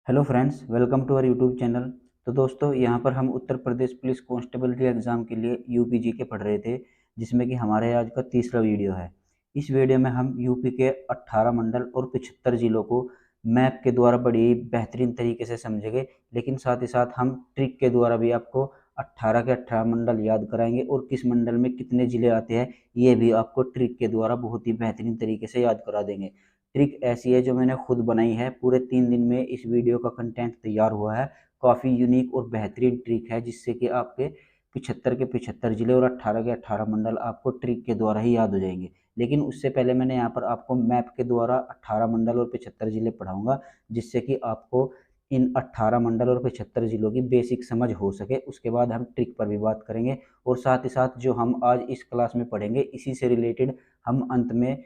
Hello friends, welcome to our YouTube channel. तो दोस्तों, यहाँ पर हम उत्तर प्रदेश पुलिस कांस्टेबल के एग्ज़ाम के लिए यूपी जी के पढ़ रहे थे, जिसमें कि हमारे आज का तीसरा वीडियो है। इस वीडियो में हम यूपी के 18 मंडल और 75 जिलों को मैप के द्वारा बड़ी बेहतरीन तरीके से समझेंगे, लेकिन साथ ही साथ हम ट्रिक के द्वारा भी आपको 18 के 18 मंडल याद कराएंगे और किस मंडल में कितने ज़िले आते हैं ये भी आपको ट्रिक के द्वारा बहुत ही बेहतरीन तरीके से याद करा देंगे। ट्रिक ऐसी है जो मैंने खुद बनाई है, पूरे 3 दिन में इस वीडियो का कंटेंट तैयार हुआ है। काफ़ी यूनिक और बेहतरीन ट्रिक है, जिससे कि आपके 75 के 75 जिले और 18 के 18 मंडल आपको ट्रिक के द्वारा ही याद हो जाएंगे। लेकिन उससे पहले मैंने यहाँ पर आपको मैप के द्वारा 18 मंडल और 75 जिले पढ़ाऊंगा, जिससे कि आपको इन 18 मंडल और 75 जिलों की बेसिक समझ हो सके। उसके बाद हम ट्रिक पर भी बात करेंगे और साथ ही साथ जो हम आज इस क्लास में पढ़ेंगे इसी से रिलेटेड हम अंत में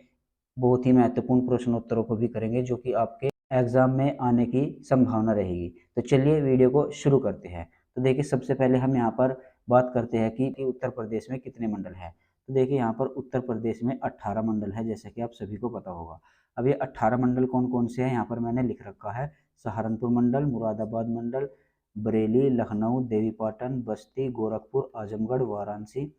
बहुत ही महत्वपूर्ण प्रश्नोत्तरों को भी करेंगे, जो कि आपके एग्जाम में आने की संभावना रहेगी। तो चलिए वीडियो को शुरू करते हैं। तो देखिए, सबसे पहले हम यहाँ पर बात करते हैं कि उत्तर प्रदेश में कितने मंडल हैं। तो देखिए, यहाँ पर उत्तर प्रदेश में 18 मंडल है, जैसे कि आप सभी को पता होगा। अब ये 18 मंडल कौन कौन से हैं यहाँ पर मैंने लिख रखा है। सहारनपुर मंडल, मुरादाबाद मंडल, बरेली, लखनऊ, देवीपाटन, बस्ती, गोरखपुर, आजमगढ़, वाराणसी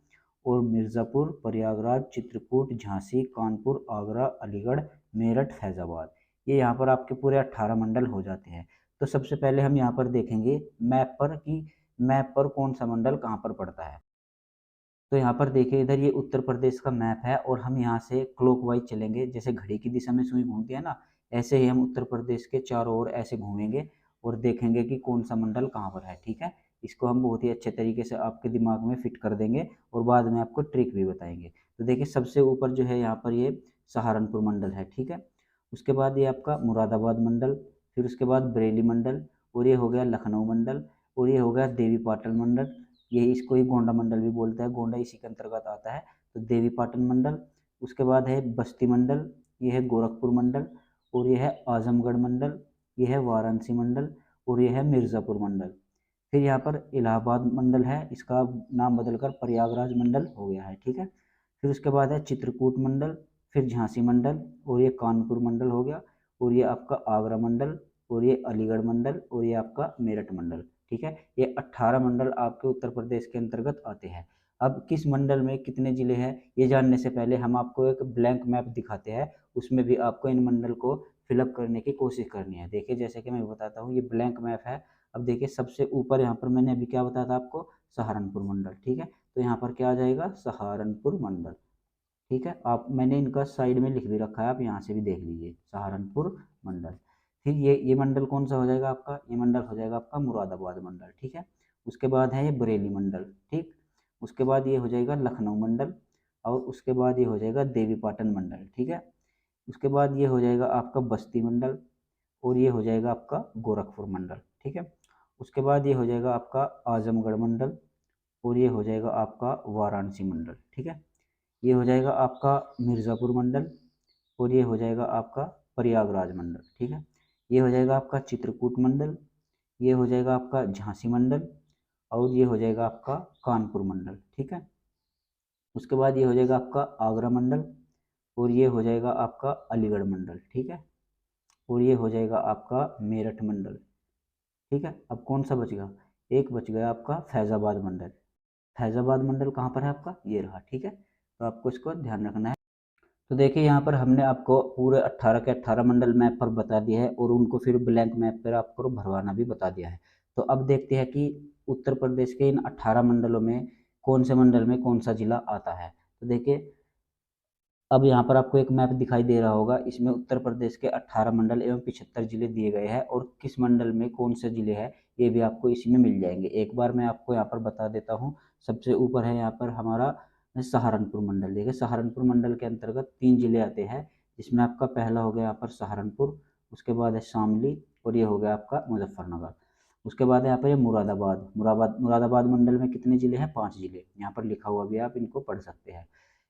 और मिर्ज़ापुर, प्रयागराज, चित्रकूट, झांसी, कानपुर, आगरा, अलीगढ़, मेरठ, फैज़ाबाद। ये यहाँ पर आपके पूरे 18 मंडल हो जाते हैं। तो सबसे पहले हम यहाँ पर देखेंगे मैप पर कि मैप पर कौन सा मंडल कहाँ पर पड़ता है। तो यहाँ पर देखिए, इधर ये उत्तर प्रदेश का मैप है और हम यहाँ से क्लॉकवाइज चलेंगे, जैसे घड़ी की दिशा में सुई घूमती है ना, ऐसे ही हम उत्तर प्रदेश के चारों ओर ऐसे घूमेंगे और देखेंगे कि कौन सा मंडल कहाँ पर है। ठीक है, इसको हम बहुत ही अच्छे तरीके से आपके दिमाग में फिट कर देंगे और बाद में आपको ट्रिक भी बताएंगे। तो देखिए, सबसे ऊपर जो है यहाँ पर ये सहारनपुर मंडल है। ठीक है, उसके बाद ये आपका मुरादाबाद मंडल, फिर उसके बाद बरेली मंडल, और ये हो गया लखनऊ मंडल, और ये हो गया देवी पाटन मंडल। ये इसको ही गोंडा मंडल भी बोलता है, गोंडा इसी के अंतर्गत आता है। तो देवी पाटन मंडल, उसके बाद है बस्ती मंडल, ये है गोरखपुर मंडल, और ये है आजमगढ़ मंडल, ये है वाराणसी मंडल, और ये है मिर्ज़ापुर मंडल। फिर यहाँ पर इलाहाबाद मंडल है, इसका नाम बदलकर प्रयागराज मंडल हो गया है। ठीक है, फिर उसके बाद है चित्रकूट मंडल, फिर झांसी मंडल, और ये कानपुर मंडल हो गया, और ये आपका आगरा मंडल, और ये अलीगढ़ मंडल, और ये आपका मेरठ मंडल। ठीक है, ये 18 मंडल आपके उत्तर प्रदेश के अंतर्गत आते हैं। अब किस मंडल में कितने जिले हैं ये जानने से पहले हम आपको एक ब्लैंक मैप दिखाते हैं, उसमें भी आपको इन मंडल को फिलअप करने की कोशिश करनी है। देखिए, जैसे कि मैं बताता हूँ, ये ब्लैंक मैप है। अब देखिए, सबसे ऊपर यहाँ पर मैंने अभी क्या बताया था आपको, सहारनपुर मंडल। ठीक है, तो यहाँ पर क्या आ जाएगा, सहारनपुर मंडल। ठीक है, आप मैंने इनका साइड में लिख भी रखा है, आप यहाँ से भी देख लीजिए, सहारनपुर मंडल। फिर ये मंडल कौन सा हो जाएगा आपका, ये मंडल हो जाएगा आपका मुरादाबाद मंडल। ठीक है, उसके बाद है ये बरेली मंडल। ठीक, उसके बाद ये हो जाएगा लखनऊ मंडल, और उसके बाद ये हो जाएगा देवीपाटन मंडल। ठीक है, उसके बाद ये हो जाएगा आपका बस्ती मंडल, और ये हो जाएगा आपका गोरखपुर मंडल। ठीक है, उसके बाद ये हो जाएगा आपका आजमगढ़ मंडल, और ये हो जाएगा आपका वाराणसी मंडल। ठीक है, ये हो जाएगा आपका मिर्ज़ापुर मंडल, और ये हो जाएगा आपका प्रयागराज मंडल। ठीक है, ये हो जाएगा आपका चित्रकूट मंडल, ये हो जाएगा आपका झांसी मंडल, और ये हो जाएगा आपका कानपुर मंडल। ठीक है, उसके बाद ये हो जाएगा आपका आगरा मंडल, और ये हो जाएगा आपका अलीगढ़ मंडल। ठीक है, और ये हो जाएगा आपका मेरठ मंडल। ठीक है, अब कौन सा बच गया, एक बच गया आपका फैज़ाबाद मंडल। फैज़ाबाद मंडल कहाँ पर है आपका, ये रहा। ठीक है, तो आपको इसको ध्यान रखना है। तो देखिए, यहाँ पर हमने आपको पूरे 18 के 18 मंडल मैप पर बता दिया है और उनको फिर ब्लैंक मैप पर आपको भरवाना भी बता दिया है। तो अब देखते हैं कि उत्तर प्रदेश के इन 18 मंडलों में कौन से मंडल में कौन सा जिला आता है। तो देखिए, अब यहाँ पर आपको एक मैप दिखाई दे रहा होगा, इसमें उत्तर प्रदेश के 18 मंडल एवं 75 जिले दिए गए हैं और किस मंडल में कौन से जिले हैं ये भी आपको इसी में मिल जाएंगे। एक बार मैं आपको यहाँ पर बता देता हूँ। सबसे ऊपर है यहाँ पर हमारा सहारनपुर मंडल। देखिए, सहारनपुर मंडल के अंतर्गत 3 जिले आते हैं, जिसमें आपका पहला हो गया यहाँ पर सहारनपुर, उसके बाद है शामली, और ये हो गया आपका मुजफ्फरनगर। उसके बाद है यहाँ पर ये मुरादाबाद। मुरादाबाद मंडल में कितने जिले हैं, 5 जिले यहाँ पर लिखा हुआ भी, आप इनको पढ़ सकते हैं।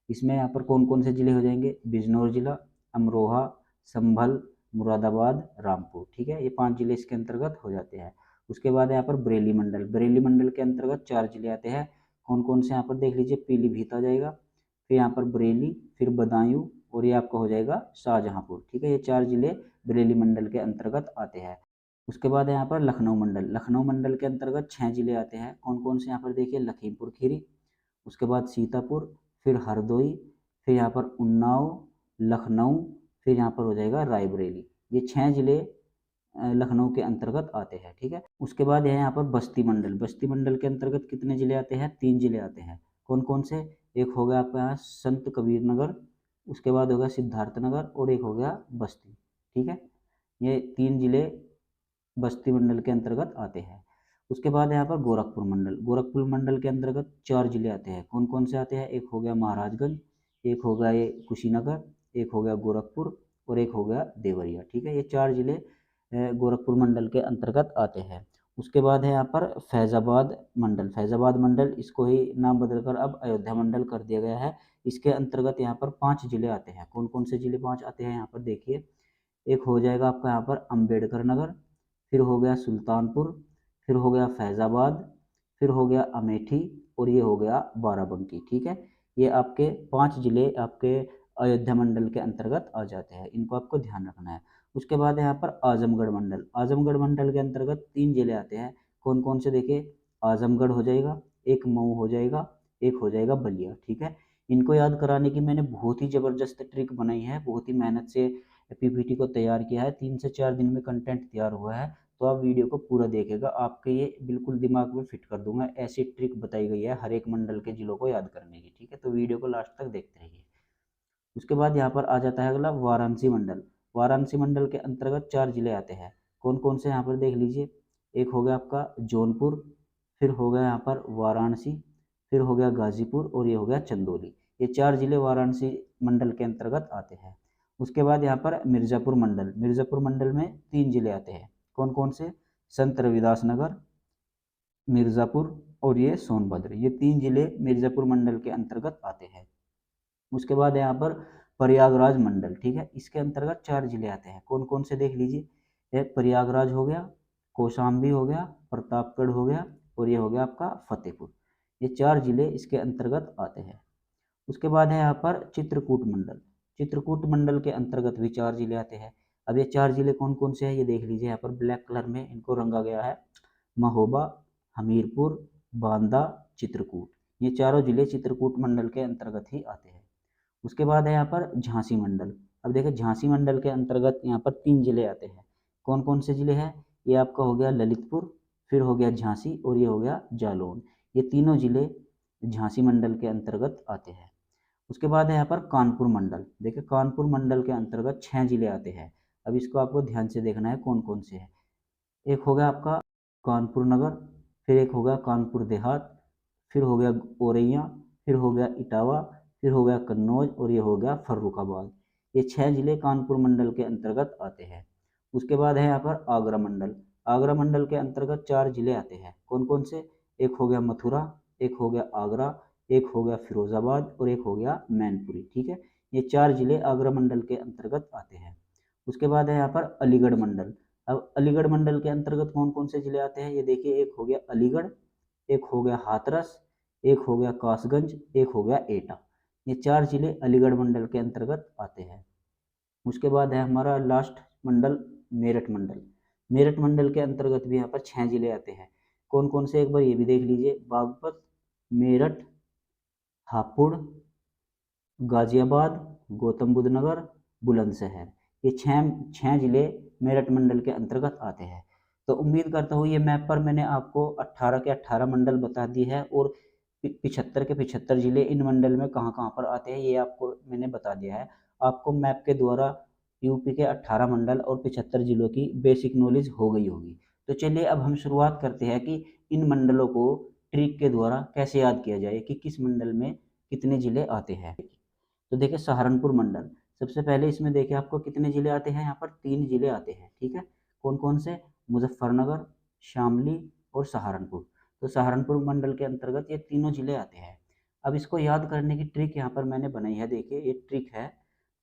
इसमें यहाँ पर कौन कौन से जिले हो जाएंगे, बिजनौर जिला, अमरोहा, संभल, मुरादाबाद, रामपुर। ठीक है, ये 5 जिले इसके अंतर्गत हो जाते हैं। उसके बाद यहाँ पर बरेली मंडल। बरेली मंडल के अंतर्गत 4 जिले आते हैं। कौन कौन से यहाँ पर देख लीजिए, पीलीभीत आ जाएगा, फिर यहाँ पर बरेली, फिर बदायूं, और ये आपका हो जाएगा शाहजहांपुर। ठीक है, ये 4 जिले बरेली मंडल के अंतर्गत आते हैं। उसके बाद है यहाँ पर लखनऊ मंडल। लखनऊ मंडल के अंतर्गत 6 जिले आते हैं। कौन कौन से यहाँ पर देखिए, लखीमपुर खीरी, उसके बाद सीतापुर, फिर हरदोई, फिर यहाँ पर उन्नाव, लखनऊ, फिर यहाँ पर हो जाएगा रायबरेली। ये 6 जिले लखनऊ के अंतर्गत आते हैं। ठीक है, उसके बाद है यहाँ पर बस्ती मंडल। बस्ती मंडल के अंतर्गत कितने जिले आते हैं, 3 जिले आते हैं। कौन कौन से, एक हो गया आपका यहाँ संत कबीर नगर, उसके बाद हो गया सिद्धार्थ नगर, और एक हो गया बस्ती। ठीक है, ये 3 जिले बस्ती मंडल के अंतर्गत आते हैं। उसके बाद यहाँ पर गोरखपुर मंडल। गोरखपुर मंडल के अंतर्गत 4 जिले आते हैं। कौन कौन से आते हैं, एक हो गया महाराजगंज, एक हो गया ये कुशीनगर, एक हो गया गोरखपुर, और एक हो गया देवरिया। ठीक है, ये 4 जिले गोरखपुर मंडल के अंतर्गत आते हैं। उसके बाद है यहाँ पर फैज़ाबाद मंडल। फैज़ाबाद मंडल, इसको ही नाम बदलकर अब अयोध्या मंडल कर दिया गया है। इसके अंतर्गत यहाँ पर 5 जिले आते हैं। कौन कौन से जिले 5 आते हैं यहाँ पर देखिए, एक हो जाएगा आपका यहाँ पर अम्बेडकर नगर, फिर हो गया सुल्तानपुर, फिर हो गया फैज़ाबाद, फिर हो गया अमेठी, और ये हो गया बाराबंकी। ठीक है, ये आपके 5 जिले आपके अयोध्या मंडल के अंतर्गत आ जाते हैं, इनको आपको ध्यान रखना है। उसके बाद यहाँ पर आजमगढ़ मंडल। आजमगढ़ मंडल के अंतर्गत 3 जिले आते हैं। कौन कौन से देखिए, आजमगढ़ हो जाएगा, एक मऊ हो जाएगा, एक हो जाएगा बलिया। ठीक है, इनको याद कराने की मैंने बहुत ही ज़बरदस्त ट्रिक बनाई है, बहुत ही मेहनत से पीपीटी को तैयार किया है। 3 से 4 दिन में कंटेंट तैयार हुआ है, तो आप वीडियो को पूरा देखेगा, आपके ये बिल्कुल दिमाग में फिट कर दूंगा। ऐसी ट्रिक बताई गई है हर एक मंडल के जिलों को याद करने की। ठीक है, तो वीडियो को लास्ट तक देखते रहिए। उसके बाद यहाँ पर आ जाता है अगला वाराणसी मंडल। वाराणसी मंडल के अंतर्गत 4 जिले आते हैं। कौन कौन से यहाँ पर देख लीजिए, एक हो गया आपका जौनपुर, फिर हो गया यहाँ पर वाराणसी, फिर हो गया गाजीपुर, और ये हो गया चंदौली। ये 4 जिले वाराणसी मंडल के अंतर्गत आते हैं। उसके बाद यहाँ पर मिर्ज़ापुर मंडल। मिर्ज़ापुर मंडल में 3 जिले आते हैं। कौन कौन से, संत रविदास नगर, मिर्ज़ापुर, और ये सोनभद्र। ये 3 जिले मिर्ज़ापुर मंडल के अंतर्गत आते हैं। उसके बाद यहाँ पर प्रयागराज मंडल। ठीक है, इसके अंतर्गत 4 जिले आते हैं। कौन कौन से देख लीजिए, एक प्रयागराज हो गया, कौशाम्बी हो गया, प्रतापगढ़ हो गया, और ये हो गया आपका फतेहपुर। ये 4 जिले इसके अंतर्गत आते हैं। उसके बाद है यहाँ पर चित्रकूट मंडल। चित्रकूट मंडल के अंतर्गत भी 4 जिले आते हैं। अब ये 4 जिले कौन कौन से हैं ये देख लीजिए, यहाँ पर ब्लैक कलर में इनको रंगा गया है, महोबा, हमीरपुर, बांदा, चित्रकूट। ये चारों जिले चित्रकूट मंडल के अंतर्गत ही आते हैं। उसके बाद है यहाँ पर झांसी मंडल। अब देखिए झांसी मंडल के अंतर्गत यहाँ पर 3 जिले आते हैं। कौन कौन से जिले हैं, ये आपका हो गया ललितपुर, फिर हो गया झांसी, और ये हो गया जालौन। ये तीनों जिले झांसी मंडल के अंतर्गत आते हैं। उसके बाद है यहाँ पर कानपुर मंडल। देखिए कानपुर मंडल के अंतर्गत 6 जिले आते हैं। अब इसको आपको ध्यान से देखना है कौन कौन से हैं। एक हो गया आपका कानपुर नगर, फिर एक हो गया कानपुर देहात, फिर हो गया औरैया, फिर हो गया इटावा, फिर हो गया कन्नौज, और ये हो गया फर्रुखाबाद। ये 6 जिले कानपुर मंडल के अंतर्गत आते हैं। उसके बाद है यहाँ पर आगरा मंडल। आगरा मंडल के अंतर्गत 4 जिले आते हैं। कौन कौन से, एक हो गया मथुरा, एक हो गया आगरा, एक हो गया फिरोजाबाद, और एक हो गया मैनपुरी। ठीक है, ये 4 जिले आगरा मंडल के अंतर्गत आते हैं। उसके बाद है यहाँ पर अलीगढ़ मंडल। अब अलीगढ़ मंडल के अंतर्गत कौन कौन से जिले आते हैं ये देखिए, एक हो गया अलीगढ़, एक हो गया हाथरस, एक हो गया कासगंज, एक हो गया एटा। ये 4 जिले अलीगढ़ मंडल के अंतर्गत आते हैं। उसके बाद है हमारा लास्ट मंडल मेरठ मंडल। मेरठ मंडल के अंतर्गत भी यहाँ पर 6 जिले आते हैं। कौन कौन से एक बार ये भी देख लीजिए, बागपत, मेरठ, हापुड़, गाजियाबाद, गौतम बुद्ध नगर, बुलंदशहर। ये छः जिले मेरठ मंडल के अंतर्गत आते हैं। तो उम्मीद करता हूँ ये मैप पर मैंने आपको 18 के 18 मंडल बता दिए हैं, और 75 के 75 जिले इन मंडल में कहाँ कहाँ पर आते हैं ये आपको मैंने बता दिया है। आपको मैप के द्वारा यूपी के 18 मंडल और 75 जिलों की बेसिक नॉलेज हो गई होगी। तो चलिए अब हम शुरुआत करते हैं कि इन मंडलों को ट्रिक के द्वारा कैसे याद किया जाए कि किस मंडल में कितने जिले आते हैं। तो देखिए सहारनपुर मंडल, सबसे पहले इसमें देखिए आपको कितने जिले आते हैं, यहाँ पर 3 जिले आते हैं। ठीक है, कौन कौन से, मुजफ्फरनगर, शामली, और सहारनपुर। तो सहारनपुर मंडल के अंतर्गत ये तीनों जिले आते हैं। अब इसको याद करने की ट्रिक यहाँ पर मैंने बनाई है। देखिए ये ट्रिक है,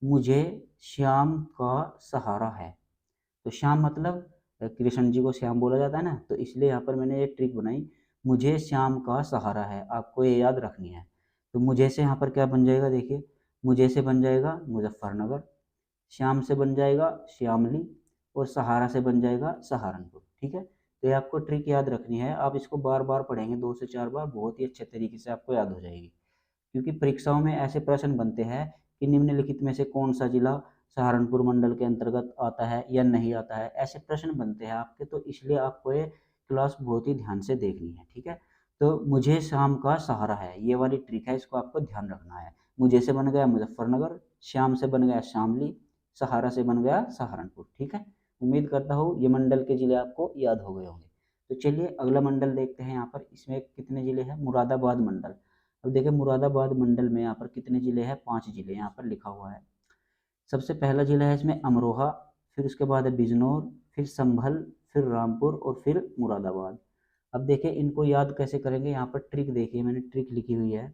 मुझे श्याम का सहारा है। तो श्याम मतलब कृष्ण जी को श्याम बोला जाता है ना, तो इसलिए यहाँ पर मैंने ये ट्रिक बनाई, मुझे श्याम का सहारा है। आपको ये याद रखनी है। तो मुझे से यहाँ पर क्या बन जाएगा, देखिए मुझे से बन जाएगा मुजफ्फरनगर, श्याम से बन जाएगा श्यामली, और सहारा से बन जाएगा सहारनपुर। ठीक है, तो ये आपको ट्रिक याद रखनी है। आप इसको बार बार पढ़ेंगे 2 से 4 बार, बहुत ही अच्छे तरीके से आपको याद हो जाएगी। क्योंकि परीक्षाओं में ऐसे प्रश्न बनते हैं कि निम्नलिखित में से कौन सा जिला सहारनपुर मंडल के अंतर्गत आता है या नहीं आता है, ऐसे प्रश्न बनते हैं आपके। तो इसलिए आपको ये क्लास बहुत ही ध्यान से देखनी है। ठीक है, तो मुझे शाम का सहारा है, ये वाली ट्रिक है, इसको आपको ध्यान रखना है। मुझे से बन गया मुजफ्फरनगर, श्याम से बन गया शामली, सहारा से बन गया सहारनपुर। ठीक है, उम्मीद करता हूँ ये मंडल के जिले आपको याद हो गए होंगे। तो चलिए अगला मंडल देखते हैं। यहाँ पर इसमें कितने जिले हैं, मुरादाबाद मंडल। अब देखिए मुरादाबाद मंडल में यहाँ पर कितने जिले हैं, 5 जिले यहाँ पर लिखा हुआ है। सबसे पहला जिला है इसमें अमरोहा, फिर उसके बाद है बिजनौर, फिर संभल, फिर रामपुर और फिर मुरादाबाद। अब देखिए इनको याद कैसे करेंगे, यहाँ पर ट्रिक देखिए, मैंने ट्रिक लिखी हुई है।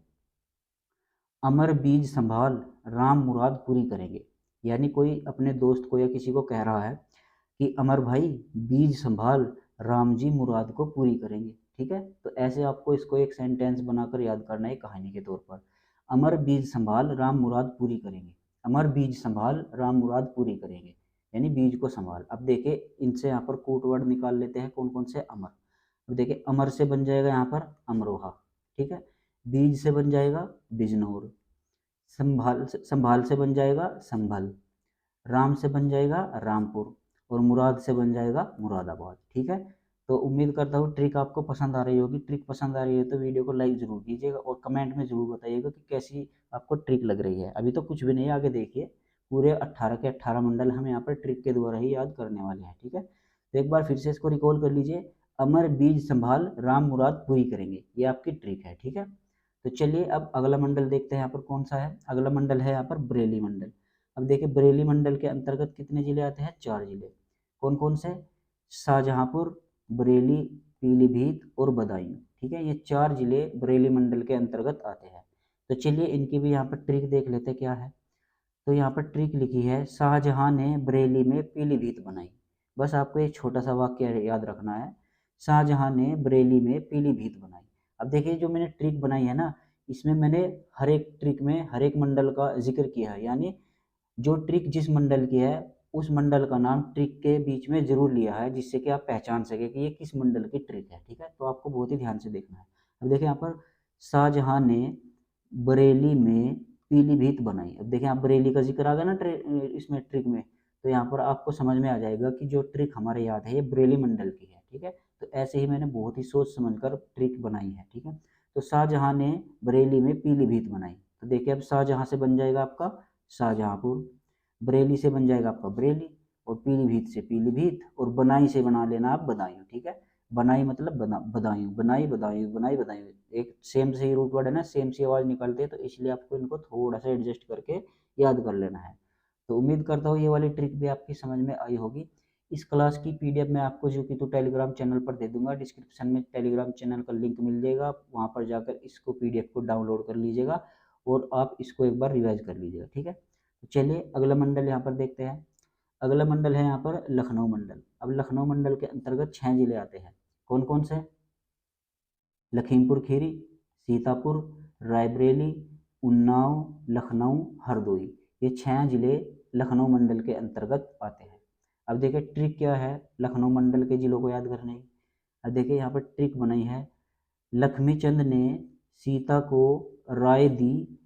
अमर बीज संभाल, राम मुराद पूरी करेंगे। यानी कोई अपने दोस्त को या किसी को कह रहा है कि अमर भाई बीज संभाल, राम जी मुराद को पूरी करेंगे। ठीक है, तो ऐसे आपको इसको एक सेंटेंस बनाकर याद करना है कहानी के तौर पर। अमर बीज संभाल, राम मुराद पूरी करेंगे। अमर बीज संभाल, राम मुराद पूरी करेंगे, यानी बीज को संभाल। अब देखिए इनसे यहाँ पर कोट वर्ड निकाल लेते हैं, कौन कौन से। अमर, अब देखिए अमर से बन जाएगा यहाँ पर अमरोहा। ठीक है, बीज से बन जाएगा बिजनौर, संभाल से बन जाएगा संभल, राम से बन जाएगा रामपुर और मुराद से बन जाएगा मुरादाबाद। ठीक है, तो उम्मीद करता हूँ ट्रिक आपको पसंद आ रही होगी। ट्रिक पसंद आ रही है तो वीडियो को लाइक जरूर कीजिएगा और कमेंट में जरूर बताइएगा कि कैसी आपको ट्रिक लग रही है। अभी तो कुछ भी नहीं, आगे देखिए पूरे 18 के 18 मंडल हम यहाँ पर ट्रिक के द्वारा ही याद करने वाले हैं। ठीक है, तो एक बार फिर से इसको रिकॉल कर लीजिए। अमर बीज संभाल, राम मुराद पूरी करेंगे, ये आपकी ट्रिक है। ठीक है, तो चलिए अब अगला मंडल देखते हैं यहाँ पर कौन सा है। अगला मंडल है यहाँ पर बरेली मंडल। अब देखिए बरेली मंडल के अंतर्गत कितने जिले आते हैं, 4 जिले। कौन कौन से, शाहजहांपुर, बरेली, पीलीभीत और बदायूं। ठीक है, ये 4 जिले बरेली मंडल के अंतर्गत आते हैं। तो चलिए इनकी भी यहाँ पर ट्रिक देख लेते क्या है। तो यहाँ पर ट्रिक लिखी है, शाहजहां ने बरेली में पीलीभीत बनाई। बस आपको एक छोटा सा वाक्य याद रखना है, शाहजहां ने बरेली में पीलीभीत बनाई। अब देखिए जो मैंने ट्रिक बनाई है ना, इसमें मैंने हर एक ट्रिक में हर एक मंडल का जिक्र किया है। यानी जो ट्रिक जिस मंडल की है उस मंडल का नाम ट्रिक के बीच में जरूर लिया है, जिससे कि आप पहचान सके कि ये किस मंडल की ट्रिक है। ठीक है, तो आपको बहुत ही ध्यान से देखना है। अब देखिए यहाँ पर शाहजहां ने बरेली में पीलीभीत बनाई। अब देखिए आप बरेली का जिक्र आ गया ना इसमें ट्रिक में, तो यहाँ पर आपको समझ में आ जाएगा कि जो ट्रिक हमारे याद है ये बरेली मंडल की है। ठीक है, तो ऐसे ही मैंने बहुत ही सोच समझकर ट्रिक बनाई है। ठीक है, तो शाहजहां ने बरेली में पीलीभीत बनाई। तो देखिए अब शाहजहां से बन जाएगा आपका शाहजहांपुर, बरेली से बन जाएगा आपका बरेली और पीलीभीत से पीलीभीत और बनाई से बना लेना आप बदायूं। ठीक है, बनाई मतलब बदायूं, बनाई बदायूं, बनाई बदायूं, एक सेम से ही रूट वर्ड है ना, सेम सी आवाज निकलते हैं, तो इसलिए आपको इनको थोड़ा सा एडजस्ट करके याद कर लेना है। तो उम्मीद करता हूँ ये वाली ट्रिक भी आपकी समझ में आई होगी। इस क्लास की पीडीएफ मैं आपको जो कि तो टेलीग्राम चैनल पर दे दूंगा, डिस्क्रिप्शन में टेलीग्राम चैनल का लिंक मिल जाएगा, आप वहाँ पर जाकर इसको पीडीएफ को डाउनलोड कर लीजिएगा और आप इसको एक बार रिवाइज कर लीजिएगा। ठीक है, तो चलिए अगला मंडल यहाँ पर देखते हैं। अगला मंडल है यहाँ पर लखनऊ मंडल। अब लखनऊ मंडल के अंतर्गत 6 जिले आते हैं। कौन कौन से, लखीमपुर खीरी, सीतापुर, रायबरेली, उन्नाव, लखनऊ, हरदोई। ये 6 जिले लखनऊ मंडल के अंतर्गत आते हैं। अब देखिए ट्रिक क्या है लखनऊ मंडल के जिलों को याद करने की। अब देखिए यहाँ पर ट्रिक बनाई है, लक्ष्मीचंद ने सीता को राय दी,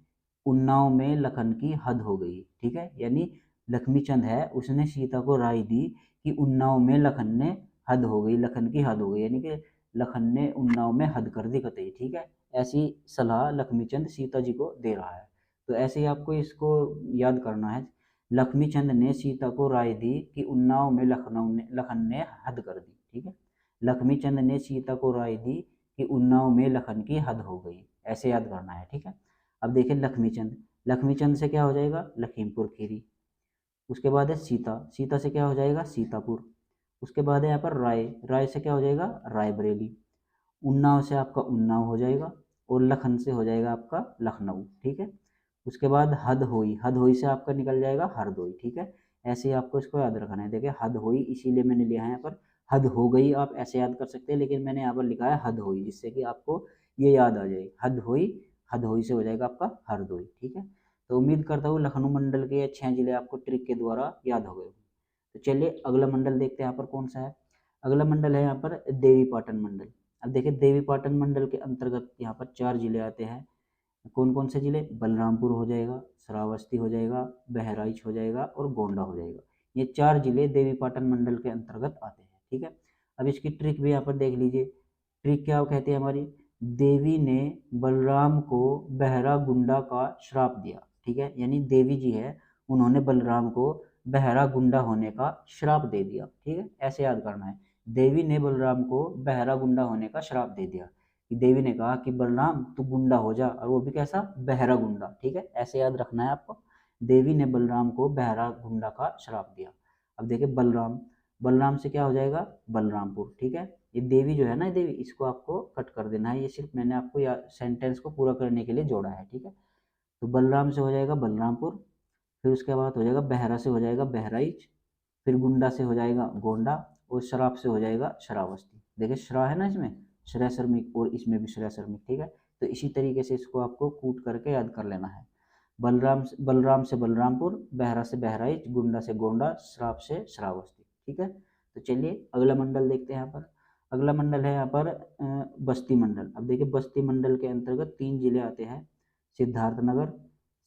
उन्नाव में लखन की हद हो गई। ठीक है, यानी लक्ष्मीचंद है उसने सीता को राय दी कि उन्नाव में लखन ने हद हो गई, लखन की हद हो गई, यानी कि लखन ने उन्नाव में हद कर दी कतई। ठीक है, ऐसी सलाह लक्ष्मीचंद सीता जी को दे रहा है। तो ऐसे ही आपको इसको याद करना है, लक्ष्मीचंद ने सीता को राय दी कि उन्नाव में लखन ने हद कर दी। ठीक है, लक्ष्मीचंद ने सीता को राय दी कि उन्नाव में लखन की हद हो गई, ऐसे याद करना है। ठीक है, अब देखिए लक्ष्मीचंद, लक्ष्मीचंद से क्या हो जाएगा, लखीमपुर खीरी। उसके बाद है सीता, सीता से क्या हो जाएगा, सीतापुर। उसके बाद है यहाँ पर राय, राय से क्या हो जाएगा, रायबरेली। उन्नाव से आपका उन्नाव हो जाएगा और लखन से हो जाएगा आपका लखनऊ। ठीक है, उसके बाद हद होई, हद होई से आपका निकल जाएगा हरदोई। ठीक है, ऐसे ही आपको इसको याद रखना है। देखिए हद होई इसीलिए मैंने लिया है यहाँ पर, हद हो गई आप ऐसे याद कर सकते हैं, लेकिन मैंने यहाँ पर लिखा है हद होई, जिससे कि आपको ये याद आ जाए। हद होई, हद होई से हो जाएगा आपका हरदोई। ठीक है, तो उम्मीद करता हूँ लखनऊ मंडल के 6 जिले आपको ट्रिक के द्वारा याद हो गए। तो चलिए अगला मंडल देखते हैं यहाँ पर कौन सा है। अगला मंडल है यहाँ पर देवीपाटन मंडल। अब देखिए देवीपाटन मंडल के अंतर्गत यहाँ पर 4 जिले आते हैं। कौन कौन से जिले? बलरामपुर हो जाएगा, श्रावस्ती हो जाएगा, बहराइच हो जाएगा और गोंडा हो जाएगा। ये 4 जिले देवीपाटन मंडल के अंतर्गत आते हैं। ठीक है, अब इसकी ट्रिक भी यहाँ पर देख लीजिए। ट्रिक क्या कहती है हमारी? देवी ने बलराम को बहरा गुंडा का श्राप दिया। ठीक है, यानी देवी जी है, उन्होंने बलराम को बहरा गुंडा होने का श्राप दे दिया। ठीक है, ऐसे याद करना है। देवी ने बलराम को बहरा गुंडा होने का श्राप दे दिया। कि देवी ने कहा कि बलराम तू गुंडा हो जा, और वो भी कैसा? बहरा गुंडा। ठीक है, ऐसे याद रखना है आपको। देवी ने बलराम को बहरा गुंडा का श्राप दिया। अब देखिए बलराम, बलराम से क्या हो जाएगा? बलरामपुर। ठीक है, ये देवी जो है ना, देवी, इसको आपको कट कर देना है। ये सिर्फ मैंने आपको या सेंटेंस को पूरा करने के लिए जोड़ा है। ठीक है, तो बलराम से हो जाएगा बलरामपुर, फिर उसके बाद हो जाएगा बहरा से हो जाएगा बहराइच, फिर गुंडा से हो जाएगा गोंडा, और शराब से हो जाएगा श्रावस्ती। देखिए श्रा है ना इसमें, श्रेय श्रमिक, और इसमें भी श्रेय श्रमिक। ठीक है, तो इसी तरीके से इसको आपको कूट करके याद कर लेना है। बलराम से बलरामपुर, बहरा से बहराइच, गुंडा से गोंडा, श्राप से श्रावस्ती। ठीक है, तो चलिए अगला मंडल देखते हैं। यहाँ पर अगला मंडल है यहाँ पर बस्ती मंडल। अब देखिए बस्ती मंडल के अंतर्गत 3 जिले आते हैं, सिद्धार्थनगर,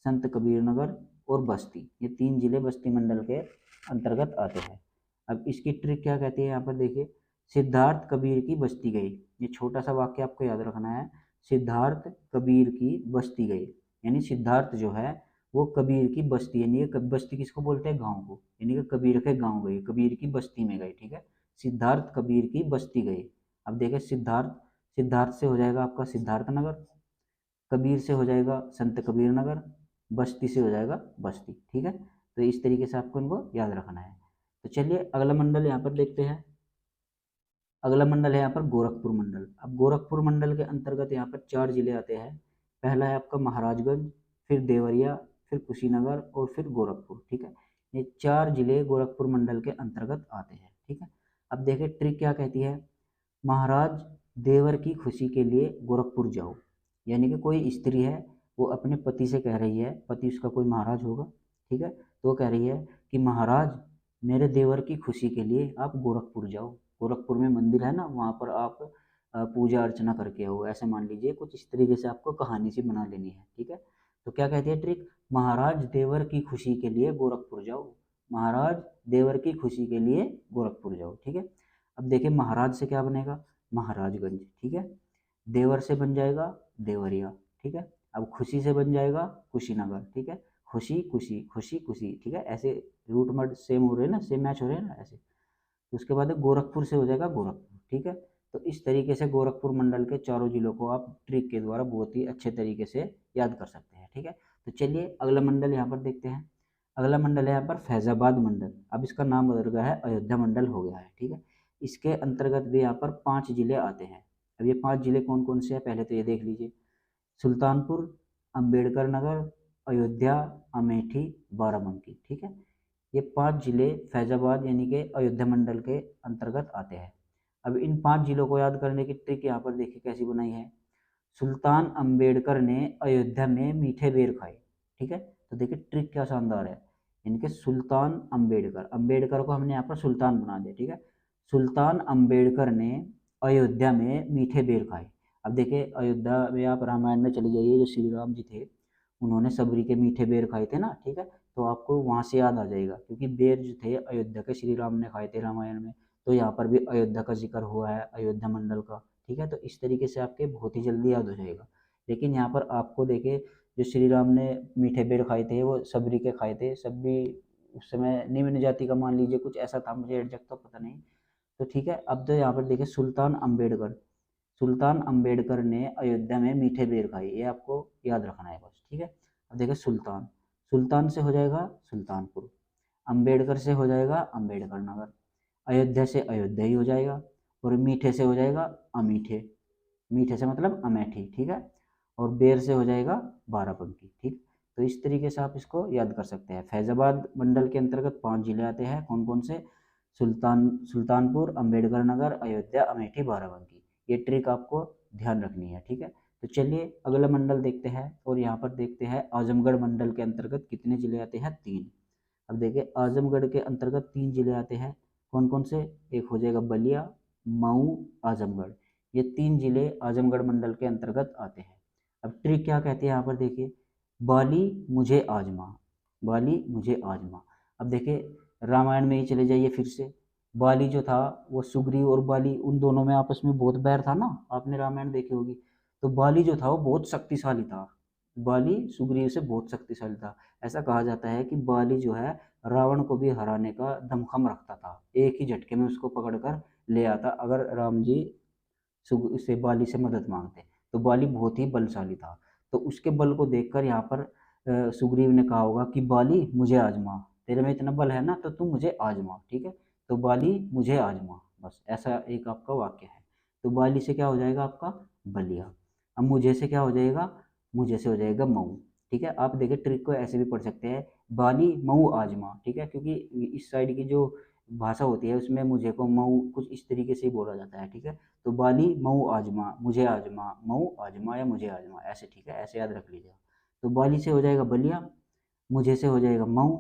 संत कबीर नगर और बस्ती। ये 3 जिले बस्ती मंडल के अंतर्गत आते हैं। अब इसकी ट्रिक क्या कहती है यहाँ पर देखिए, सिद्धार्थ कबीर की बस्ती गई। ये छोटा सा वाक्य आपको याद रखना है, सिद्धार्थ कबीर की बस्ती गई। यानी सिद्धार्थ जो है वो कबीर की बस्ती, यानी बस्ती किसको बोलते हैं? गांव को, यानी कि कबीर के गांव गई, कबीर की बस्ती में गई। ठीक है, सिद्धार्थ कबीर की बस्ती गई। अब देखिए सिद्धार्थ, सिद्धार्थ से हो जाएगा आपका सिद्धार्थ नगर, कबीर से हो जाएगा संत कबीर नगर, बस्ती से हो जाएगा बस्ती। ठीक है, तो इस तरीके से आपको इनको याद रखना है। तो चलिए अगला मंडल यहाँ पर देखते हैं। अगला मंडल है यहाँ पर गोरखपुर मंडल। अब गोरखपुर मंडल के अंतर्गत यहाँ पर 4 जिले आते हैं। पहला है आपका महाराजगंज, फिर देवरिया, फिर कुशीनगर और फिर गोरखपुर। ठीक है, ये 4 जिले गोरखपुर मंडल के अंतर्गत आते हैं। ठीक है, अब देखिए ट्रिक क्या कहती है, महाराज देवर की खुशी के लिए गोरखपुर जाओ। यानी कि कोई स्त्री है, वो अपने पति से कह रही है, पति उसका कोई महाराज होगा। ठीक है, तो वो कह रही है कि महाराज मेरे देवर की खुशी के लिए आप गोरखपुर जाओ। गोरखपुर में मंदिर है ना, वहाँ पर आप पूजा अर्चना करके आओ, ऐसे मान लीजिए। कुछ इस तरीके से आपको कहानी सी बना लेनी है। ठीक है, तो क्या कहती है ट्रिक, महाराज देवर की खुशी के लिए गोरखपुर जाओ। महाराज देवर की खुशी के लिए गोरखपुर जाओ। ठीक है, अब देखिए महाराज से क्या बनेगा? महाराजगंज। ठीक है, देवर से बन जाएगा देवरिया। ठीक है, अब खुशी से बन जाएगा कुशीनगर। ठीक है, खुशी खुशी खुशी खुशी। ठीक है, ऐसे रूट मर्ड सेम हो रहे हैं ना, सेम मैच हो रहे हैं ना ऐसे। तो उसके बाद गोरखपुर से हो जाएगा गोरखपुर। ठीक है, तो इस तरीके से गोरखपुर मंडल के चारों जिलों को आप ट्रिक के द्वारा बहुत ही अच्छे तरीके से याद कर सकते हैं। ठीक है, तो चलिए अगला मंडल यहाँ पर देखते हैं। अगला मंडल है यहाँ पर फैजाबाद मंडल। अब इसका नाम बदल गया है, अयोध्या मंडल हो गया है। ठीक है, इसके अंतर्गत भी यहाँ पर 5 जिले आते हैं। अब ये 5 जिले कौन कौन से हैं, पहले तो ये देख लीजिए। सुल्तानपुर, अंबेडकर नगर, अयोध्या, अमेठी, बाराबंकी। ठीक है, ये 5 जिले फैजाबाद यानी कि अयोध्या मंडल के अंतर्गत आते हैं। अब इन 5 जिलों को याद करने की ट्रिक यहाँ पर देखिए कैसी बनाई है। सुल्तान अंबेडकर ने अयोध्या में मीठे बेर खाए। ठीक है, तो देखिए ट्रिक क्या शानदार है। इनके सुल्तान अंबेडकर, अंबेडकर को हमने यहाँ पर सुल्तान बना दिया। ठीक है, सुल्तान अंबेडकर ने अयोध्या में मीठे बेर खाए। अब देखिए अयोध्या में आप रामायण में चले जाइए, जो श्री राम जी थे उन्होंने सबरी के मीठे बेर खाए थे ना। ठीक है, तो आपको वहाँ से याद आ जाएगा, क्योंकि बेर जो थे अयोध्या के श्री राम ने खाए थे रामायण में। तो यहाँ पर भी अयोध्या का जिक्र हुआ है, अयोध्या मंडल का। ठीक है, तो इस तरीके से आपके बहुत ही जल्दी याद हो जाएगा। लेकिन यहाँ पर आपको देखे, जो श्री राम ने मीठे बेर खाए थे वो सबरी के खाए थे। सबरी उस समय निम्न जाति का मान लीजिए, कुछ ऐसा था, मुझे एग्जैक्ट तो पता नहीं। तो ठीक है, अब तो यहाँ पर देखिए सुल्तान अंबेडकर, सुल्तान अंबेडकर ने अयोध्या में मीठे बेर खाए, ये आपको याद रखना है बस। ठीक है, अब देखिए सुल्तान, सुल्तान से हो जाएगा सुल्तानपुर, अंबेडकर से हो जाएगा अंबेडकर नगर, अयोध्या से अयोध्या ही हो जाएगा, और मीठे से हो जाएगा अमीठे, मीठे से मतलब अमेठी। ठीक है, और बेर से हो जाएगा बाराबंकी। ठीक, तो इस तरीके से आप इसको याद कर सकते हैं। फैजाबाद मंडल के अंतर्गत 5 जिले आते हैं, कौन कौन से? सुल्तानपुर, अंबेडकर नगर, अयोध्या, अमेठी, बाराबंकी। ये ट्रिक आपको ध्यान रखनी है। ठीक है, तो चलिए अगला मंडल देखते हैं, और यहाँ पर देखते हैं आजमगढ़ मंडल के अंतर्गत कितने जिले आते हैं? 3। अब देखिए आजमगढ़ के अंतर्गत 3 जिले आते हैं, कौन कौन से? एक हो जाएगा बलिया, मऊ, आजमगढ़। ये 3 जिले आजमगढ़ मंडल के अंतर्गत आते हैं। अब ट्रिक क्या कहती है यहाँ पर देखिए, बाली मुझे आजमा, बाली मुझे आजमा। अब देखिए रामायण में ही चले जाइए फिर से, बाली जो था वो सुग्रीव और बाली उन दोनों में आपस में बहुत बैर था ना, आपने रामायण देखी होगी। तो बाली जो था वो बहुत शक्तिशाली था, बाली सुग्रीव से बहुत शक्तिशाली था। ऐसा कहा जाता है कि बाली जो है रावण को भी हराने का दमखम रखता था, एक ही झटके में उसको पकड़कर ले आता अगर राम जी से बाली से मदद मांगते। तो बाली बहुत ही बलशाली था, तो उसके बल को देखकर यहाँ पर सुग्रीव ने कहा होगा कि बाली मुझे आजमा, तेरे में इतना बल है ना तो तुम मुझे आजमा, ठीक है। तो बाली मुझे आजमा, बस ऐसा एक आपका वाक्य है। तो बाली से क्या हो जाएगा आपका बलिया। अब मुझे से क्या हो जाएगा? मुझे से हो जाएगा मऊ, ठीक है। आप देखिए ट्रिक को ऐसे भी पढ़ सकते हैं, बाली मऊ आजमा, ठीक है, क्योंकि इस साइड की जो भाषा होती है उसमें मुझे को मऊ कुछ इस तरीके से ही बोला जाता है, ठीक है। तो बाली मऊ आजमा, मुझे आजमा, मऊ आजमा या मुझे आजमा, ऐसे, ठीक है, ऐसे याद रख लीजिएगा। तो बाली से हो जाएगा बलिया, मुझे से हो जाएगा मऊ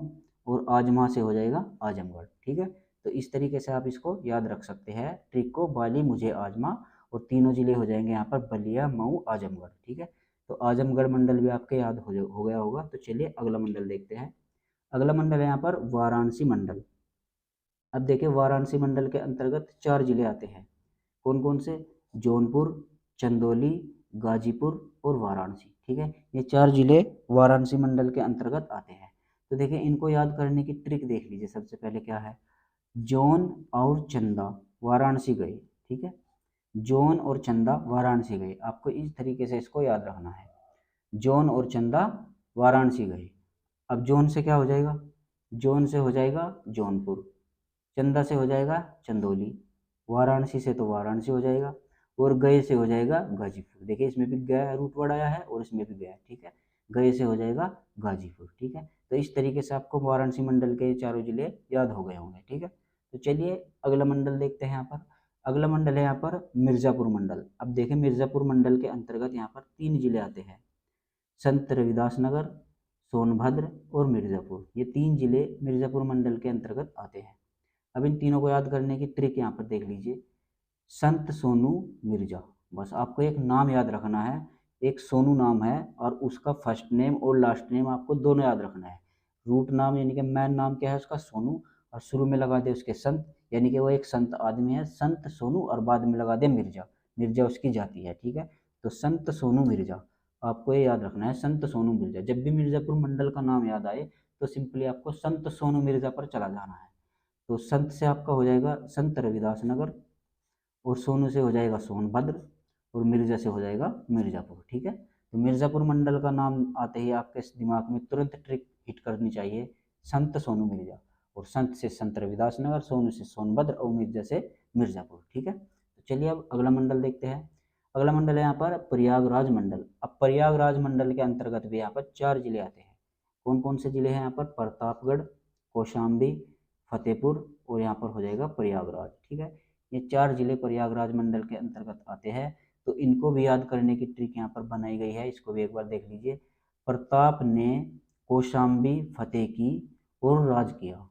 और आजमा से हो जाएगा आजमगढ़, ठीक है। तो इस तरीके से आप इसको याद रख सकते हैं ट्रिक को, बाली मुझे आजमा, और तीनों जिले हो जाएंगे यहाँ पर बलिया, मऊ, आजमगढ़, ठीक है। तो आजमगढ़ मंडल भी आपके याद हो गया होगा। तो चलिए अगला मंडल देखते हैं। अगला मंडल है यहाँ पर वाराणसी मंडल। अब देखिए वाराणसी मंडल के अंतर्गत 4 जिले आते हैं, कौन कौन से? जौनपुर, चंदौली, गाजीपुर और वाराणसी, ठीक है। ये 4 जिले वाराणसी मंडल के अंतर्गत आते हैं। तो देखिए इनको याद करने की ट्रिक देख लीजिए। सबसे पहले क्या है, जौन और चंदा वाराणसी गए, ठीक है। जौन और चंदा वाराणसी गए, आपको इस तरीके से इसको याद रखना है। जौन और चंदा वाराणसी गए। अब जौन से क्या हो जाएगा? जौन से हो जाएगा जौनपुर, चंदा से हो जाएगा चंदौली, वाराणसी से तो वाराणसी हो जाएगा, और गए से हो जाएगा गाजीपुर। देखिए इसमें भी गया रूट वर्ड आया है और इसमें भी गया है, ठीक है। गए से हो जाएगा गाजीपुर, ठीक है। तो इस तरीके से आपको वाराणसी मंडल के चारों जिले याद हो गए होंगे, ठीक है। तो चलिए अगला मंडल देखते हैं। यहाँ पर अगला मंडल है यहाँ पर मिर्ज़ापुर मंडल। अब देखें मिर्ज़ापुर मंडल के अंतर्गत यहाँ पर 3 जिले आते हैं, संत रविदास नगर, सोनभद्र और मिर्ज़ापुर। ये 3 जिले मिर्ज़ापुर मंडल के अंतर्गत आते हैं। अब इन तीनों को याद करने की ट्रिक यहाँ पर देख लीजिए, संत सोनू मिर्जा। बस आपको एक नाम याद रखना है, एक सोनू नाम है और उसका फर्स्ट नेम और लास्ट नेम आपको दोनों याद रखना है। रूट नाम यानी कि मैन नाम क्या है उसका? सोनू, और शुरू में लगा दे उसके संत, यानी कि वो एक संत आदमी है, संत सोनू, और बाद में लगा दे मिर्जा, मिर्जा उसकी जाति है, ठीक है। तो संत सोनू मिर्जा, आपको ये याद रखना है, संत सोनू मिर्जा। जब भी मिर्जापुर मंडल का नाम याद आए तो सिंपली आपको संत सोनू मिर्जा पर चला जाना है। तो संत से आपका हो जाएगा संत रविदास नगर, और सोनू से हो जाएगा सोनभद्र, और मिर्जा से हो जाएगा मिर्ज़ापुर, ठीक है। तो मिर्ज़ापुर मंडल का नाम आते ही आपके दिमाग में तुरंत ट्रिक हिट करनी चाहिए, संत सोनू मिर्जा, और संत से संत रविदास नगर, सोनू से सोनभद्र और मिर्जा से मिर्ज़ापुर, ठीक है। तो चलिए अब अगला मंडल देखते हैं। अगला मंडल है यहाँ पर प्रयागराज मंडल। अब प्रयागराज मंडल के अंतर्गत भी यहाँ पर 4 जिले आते हैं, कौन कौन से जिले हैं यहाँ पर? प्रतापगढ़, कौशाम्बी, फतेहपुर और यहाँ पर हो जाएगा प्रयागराज, ठीक है। ये 4 जिले प्रयागराज मंडल के अंतर्गत आते हैं। तो इनको भी याद करने की ट्रिक यहाँ पर बनाई गई है, इसको भी एक बार देख लीजिए। प्रताप ने कौशाम्बी फतेह की और राज किया,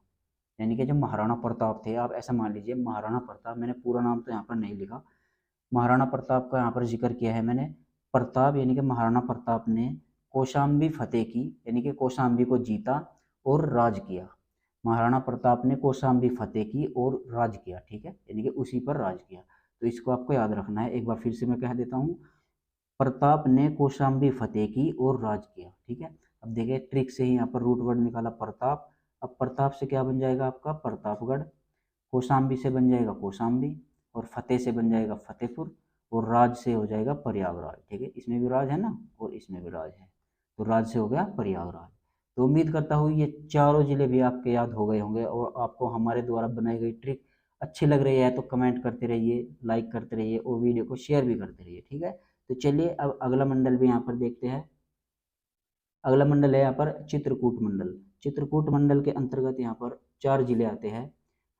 यानी कि जो महाराणा प्रताप थे, आप ऐसा मान लीजिए महाराणा प्रताप, मैंने पूरा नाम तो यहाँ पर नहीं लिखा, महाराणा प्रताप का यहाँ पर जिक्र किया है मैंने। प्रताप यानी कि महाराणा प्रताप ने कौशाम्बी फतेह की, यानी कि कौशाम्बी को जीता और राज किया। महाराणा प्रताप ने कौशाम्बी फतेह की और राज किया, ठीक है, यानी कि उसी पर राज किया। तो इसको आपको याद रखना है, एक बार फिर से मैं कह देता हूँ, प्रताप ने कौशाम्बी फतेह की और राज किया, ठीक है। अब देखिए ट्रिक से ही यहाँ पर रूट वर्ड निकाला प्रताप। अब प्रताप से क्या बन जाएगा आपका? प्रतापगढ़, कौशाम्बी से बन जाएगा कौशाम्बी, और फतेह से बन जाएगा फतेहपुर, और राज से हो जाएगा प्रयागराज, ठीक है। इसमें भी राज है ना और इसमें भी राज है, तो राज से हो गया प्रयागराज। तो उम्मीद करता हूँ ये चारों जिले भी आपके याद हो गए होंगे, और आपको हमारे द्वारा बनाई गई ट्रिक अच्छी लग रही है तो कमेंट करते रहिए, लाइक करते रहिए और वीडियो को शेयर भी करते रहिए, ठीक है। तो चलिए अब अगला मंडल भी यहाँ पर देखते हैं। अगला मंडल है यहाँ पर चित्रकूट मंडल। चित्रकूट मंडल के अंतर्गत यहाँ पर 4 जिले आते हैं,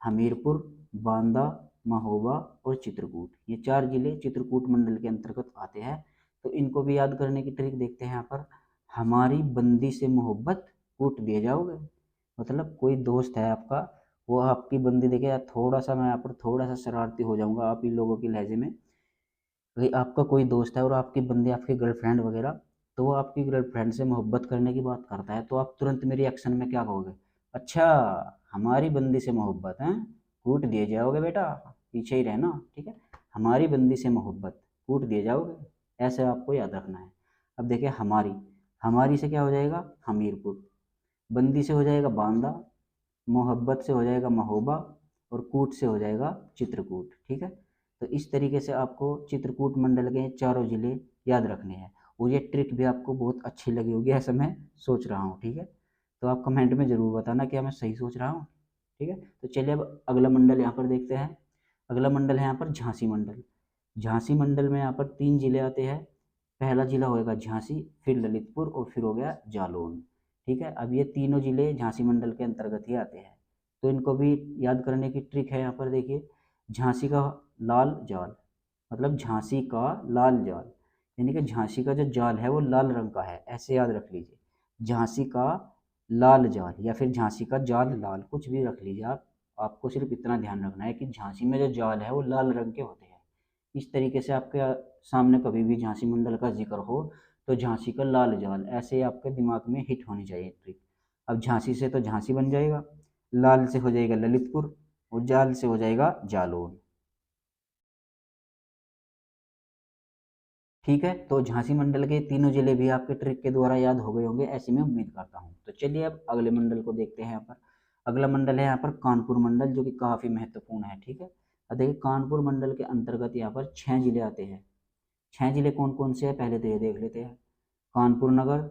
हमीरपुर, बांदा, महोबा और चित्रकूट। ये 4 जिले चित्रकूट मंडल के अंतर्गत आते हैं। तो इनको भी याद करने की ट्रिक देखते हैं यहाँ पर। हमारी बंदी से मोहब्बत कूट दिए जाओगे, मतलब कोई दोस्त है आपका, वो आपकी बंदी देखे यार थोड़ा सा मैं यहाँ पर थोड़ा सा शरारती हो जाऊंगा आप इन लोगों की लहजे में, कि आपका कोई दोस्त है और आपकी बंदी आपकी गर्लफ्रेंड वगैरह, तो वो आपकी गर्लफ्रेंड से मोहब्बत करने की बात करता है, तो आप तुरंत मेरी एक्शन में क्या कहोगे? अच्छा, हमारी बंदी से मोहब्बत है, कूट दिए जाओगे बेटा, पीछे ही रहना, ठीक है। हमारी बंदी से मोहब्बत, कूट दिए जाओगे, ऐसे आपको याद रखना है। अब देखिए हमारी, हमारी से क्या हो जाएगा? हमीरपुर। बंदी से हो जाएगा बांदा, मोहब्बत से हो जाएगा महोबा, और कूट से हो जाएगा चित्रकूट, ठीक है। तो इस तरीके से आपको चित्रकूट मंडल के चारों जिले याद रखने हैं, और ये ट्रिक भी आपको बहुत अच्छी लगी होगी ऐसा मैं सोच रहा हूँ, ठीक है। तो आप कमेंट में ज़रूर बताना क्या मैं सही सोच रहा हूँ, ठीक है। तो चलिए अब अगला मंडल यहाँ पर देखते हैं। अगला मंडल है यहाँ पर झांसी मंडल। झांसी मंडल में यहाँ पर 3 जिले आते हैं। पहला जिला होएगा झांसी, फिर ललितपुर, और फिर हो गया जालौन, ठीक है। अब ये तीनों जिले झांसी मंडल के अंतर्गत ही आते हैं, तो इनको भी याद करने की ट्रिक है यहाँ पर देखिए। झांसी का लाल जाल, मतलब झांसी का लाल जाल, यानी कि झांसी का जो जाल है वो लाल रंग का है, ऐसे याद रख लीजिए। झांसी का लाल जाल या फिर झांसी का जाल लाल, कुछ भी रख लीजिए आप। आपको सिर्फ इतना ध्यान रखना है कि झांसी में जो जाल है वो लाल रंग के होते हैं। इस तरीके से आपके सामने कभी भी झांसी मंडल का जिक्र हो तो झांसी का लाल जाल, ऐसे आपके दिमाग में हिट होनी चाहिए ट्रिक। अब झांसी से तो झांसी बन जाएगा, लाल से हो जाएगा ललितपुर, और जाल से हो जाएगा जालौन, ठीक है। तो झांसी मंडल के तीनों जिले भी आपके ट्रिक के द्वारा याद हो गए होंगे, ऐसी मैं उम्मीद करता हूँ। तो चलिए अब अगले मंडल को देखते हैं यहाँ पर। अगला मंडल है यहाँ पर कानपुर मंडल, जो कि काफ़ी महत्वपूर्ण है, ठीक है। अब देखिए कानपुर मंडल के अंतर्गत यहाँ पर 6 जिले आते हैं। 6 जिले कौन कौन से हैं पहले तो ये देख लेते हैं। कानपुर नगर,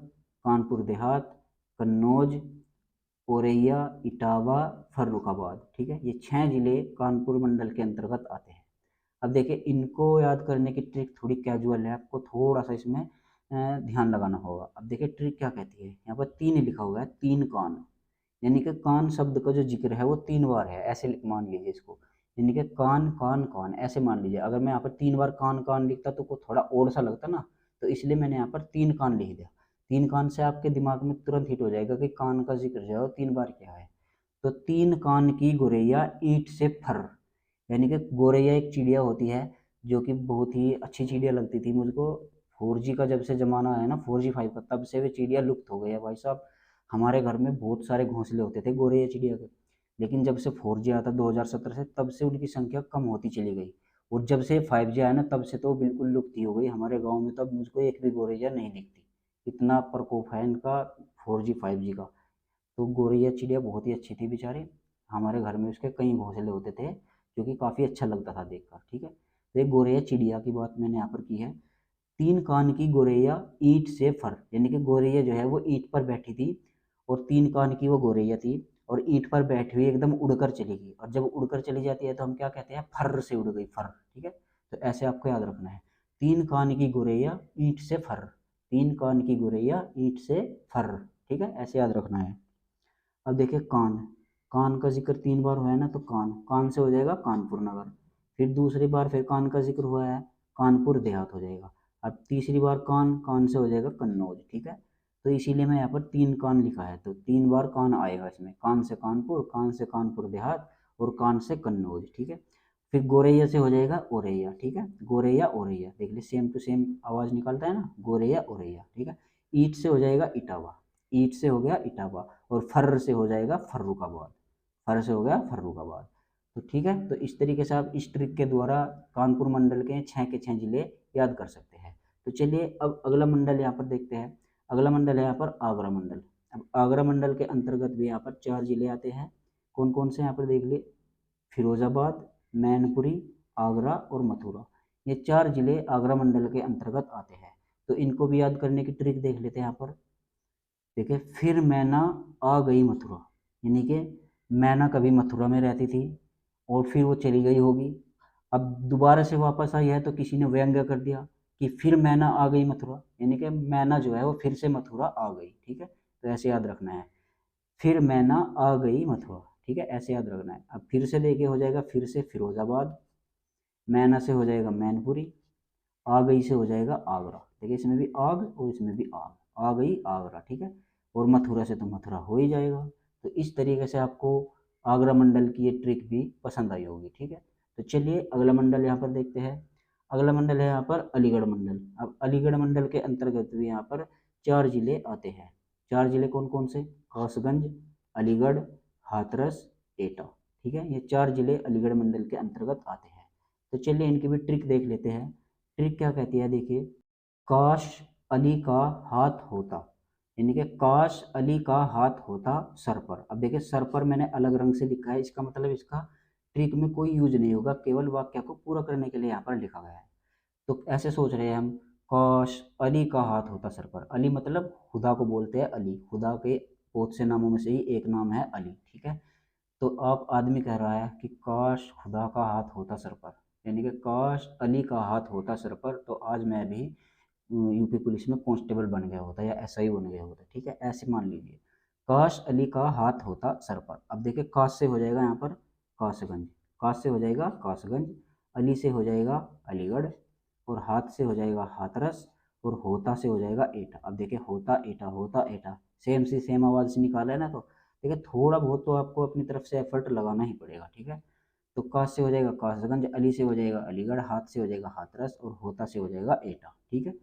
कानपुर देहात, कन्नौज, औरैया, इटावा, फर्रुखाबाद, ठीक है। ये 6 जिले कानपुर मंडल के अंतर्गत आते हैं। अब देखिए इनको याद करने की ट्रिक थोड़ी कैजुअल है, आपको थोड़ा सा इसमें ध्यान लगाना होगा। अब देखिए ट्रिक क्या कहती है, यहाँ पर 3 लिखा हुआ है, 3 कान, यानी कि कान शब्द का जो जिक्र है वो 3 बार है, ऐसे मान लीजिए इसको। यानी कि कान कान कान ऐसे मान लीजिए। अगर मैं यहाँ पर 3 बार कान कान लिखता तो को थोड़ा ओड सा लगता ना, तो इसलिए मैंने यहाँ पर 3 कान लिख दिया। 3 कान से आपके दिमाग में तुरंत हिट हो जाएगा कि कान का जिक्र जो है वो 3 बार क्या है। तो 3 कान की गोरैया ईंट से फर, यानी कि गोरैया एक चिड़िया होती है जो कि बहुत ही अच्छी चिड़िया लगती थी मुझको। 4G का जब से ज़माना है ना, 4G 5 का, तब से वे चिड़िया लुप्त हो गई है भाई साहब। हमारे घर में बहुत सारे घोंसले होते थे गोरैया चिड़िया के, लेकिन जब से 4G आया था 2017 से, तब से उनकी संख्या कम होती चली गई। और जब से 5G आया ना, तब से तो बिल्कुल लुप्त ही हो गई हमारे गाँव में। तब मुझको एक भी गोरैया नहीं दिखती, इतना प्रकोप है इनका 4G 5G का। तो गौरैया चिड़िया बहुत ही अच्छी थी बेचारी, हमारे घर में उसके कई घोंसले होते थे, जो कि काफ़ी अच्छा लगता था देखकर, ठीक है। तो एक गौरैया चिड़िया की बात मैंने यहाँ पर की है। 3 कान की गौरैया ईंट से फर, यानी कि गौरैया जो है वो ईंट पर बैठी थी, और 3 कान की वो गौरैया थी, और ईंट पर बैठी हुई एकदम उड़कर चली गई। और जब उड़कर चली जाती है तो हम क्या कहते हैं? फर से उड़ गई, फर, ठीक है। तो ऐसे आपको याद रखना है, 3 कान की गौरैया ईंट से फर, 3 कान की गौरैया ईंट से फर, ठीक है, ऐसे याद रखना है। अब देखिए कान, कान का जिक्र 3 बार हुआ है ना, तो कान, कान से हो जाएगा कानपुर नगर। फिर दूसरी बार फिर कान का जिक्र हुआ है, कानपुर देहात हो जाएगा। अब तीसरी बार कान, कान से हो जाएगा कन्नौज, ठीक है। तो इसीलिए मैं यहाँ पर 3 कान लिखा है, तो 3 बार कान आएगा इसमें, कान से कानपुर, कान से कानपुर देहात, और कान से कन्नौज, ठीक है। फिर गोरैया से हो जाएगा औरैया, ठीक है, गोरैया औरैया, देख लीजिए सेम टू सेम आवाज़ निकलता है ना, गोरैया औरैया, ठीक है। ईंट से हो जाएगा इटावा, ईंट से हो गया इटावा, और फर्र से हो जाएगा फर्रुखाबाद, फर्र से हो गया फर्रुखाबाद। तो ठीक है, तो इस तरीके से आप इस ट्रिक के द्वारा कानपुर मंडल के 6 जिले याद कर सकते हैं। तो चलिए अब अगला मंडल यहाँ पर देखते हैं। अगला मंडल है यहाँ पर आगरा मंडल। अब आगरा मंडल के अंतर्गत भी यहाँ पर 4 जिले आते हैं। कौन कौन से यहाँ पर देख लिए? फिरोजाबाद, मैनपुरी, आगरा और मथुरा, ये 4 जिले आगरा मंडल के अंतर्गत आते हैं। तो इनको भी याद करने की ट्रिक देख लेते हैं यहाँ पर। देखिए फिर मैना आ गई मथुरा, यानी कि मैना कभी मथुरा में रहती थी और फिर वो चली गई होगी, अब दोबारा से वापस आई है, तो किसी ने व्यंग्य कर दिया कि फिर मैना आ गई मथुरा, यानी कि मैना जो है वो फिर से मथुरा आ गई, ठीक है। तो ऐसे याद रखना है, फिर मैना आ गई मथुरा, ठीक है, ऐसे याद रखना है। अब फिर से लेके हो जाएगा फिर से फिरोजाबाद, मैना से हो जाएगा मैनपुरी, आ गई से हो जाएगा आगरा, देखिए इसमें भी आग और इसमें भी आग, आ गई आगरा, ठीक है। और मथुरा से तो मथुरा हो ही जाएगा, तो इस तरीके से आपको आगरा मंडल की ये ट्रिक भी पसंद आई होगी। ठीक है, तो चलिए अगला मंडल यहाँ पर देखते हैं। अगला मंडल है यहाँ पर अलीगढ़ मंडल। अब अलीगढ़ मंडल के अंतर्गत भी यहाँ पर 4 जिले आते हैं। 4 जिले कौन कौन से? कासगंज, अलीगढ़, हाथरस, एटा। ठीक है, ये 4 जिले अलीगढ़ मंडल के अंतर्गत आते हैं। तो चलिए इनकी भी ट्रिक देख लेते हैं। ट्रिक क्या कहती है, देखिए, काश अली का हाथ होता, यानी कि काश अली का हाथ होता सर पर। अब देखिए सर पर मैंने अलग रंग से लिखा है, इसका मतलब इसका ट्रिक में कोई यूज नहीं होगा, केवल वाक्य को पूरा करने के लिए यहाँ पर लिखा गया है। तो ऐसे सोच रहे हैं हम, काश अली का हाथ होता सर पर। अली मतलब खुदा को बोलते हैं अली, खुदा के बहुत से नामों में से ही एक नाम है अली। ठीक है, तो आप आदमी कह रहा है कि काश खुदा का हाथ होता सर पर, यानी कि काश अली का हाथ होता सर पर, तो आज मैं भी यूपी पुलिस में कांस्टेबल बन गया होता या एसआई बन गया होता। ठीक है, ऐसे मान लीजिए काश अली का हाथ होता सर पर। अब देखिए काश से हो जाएगा यहाँ पर कासगंज, काश से हो जाएगा कासगंज, अली से हो जाएगा अलीगढ़, और हाथ से हो जाएगा हाथरस, और होता से हो जाएगा एटा। अब देखिए होता एटा, होता एटा, सेम सी सेम आवाज़ से निकाला है ना। तो देखिए थोड़ा बहुत तो आपको अपनी तरफ से एफर्ट लगाना ही पड़ेगा। ठीक है, तो काश से हो जाएगा कासगंज, अली से हो जाएगा अलीगढ़, हाथ से हो जाएगा हाथरस, और होता से हो जाएगा एटा। ठीक है,